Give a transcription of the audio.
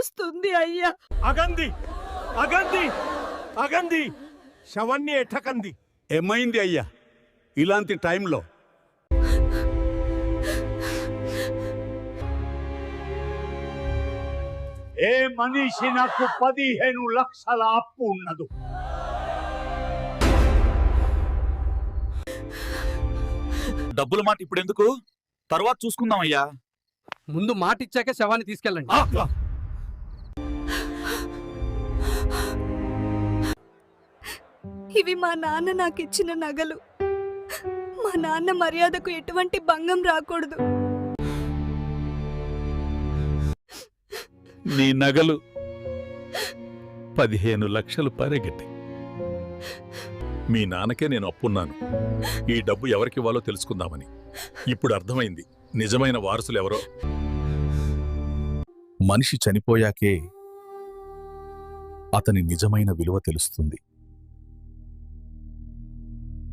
తెలుస్తుంది అయ్యా. అగంది అగంది అగంది శవన్ని ఎట్టకంది. ఏమైంది అయ్యా ఇలాంటి టైంలో? ఏ మనిషి నాకు 15 లక్షల అప్పు ఉన్నదు. డబ్బుల మాట ఇప్పుడు ఎందుకు, తర్వాత చూసుకుందాం అయ్యా. ముందు మాట ఇచ్చాక శవాన్ని తీసుకెళ్ళండి. ఇవి మా నాన్న నాకు ఇచ్చిన నగలు. మా నాన్న మర్యాదకు ఎటువంటి భంగం రాకూడదు. నీ నగలు 15 లక్షలు పరిగెట్టి. మీ నాన్నకే నేను అప్పున్నాను. ఈ డబ్బు ఎవరికివ్వాలో తెలుసుకుందామని. ఇప్పుడు అర్థమైంది నిజమైన వారసులు ఎవరో. మనిషి చనిపోయాకే అతని నిజమైన విలువ తెలుస్తుంది.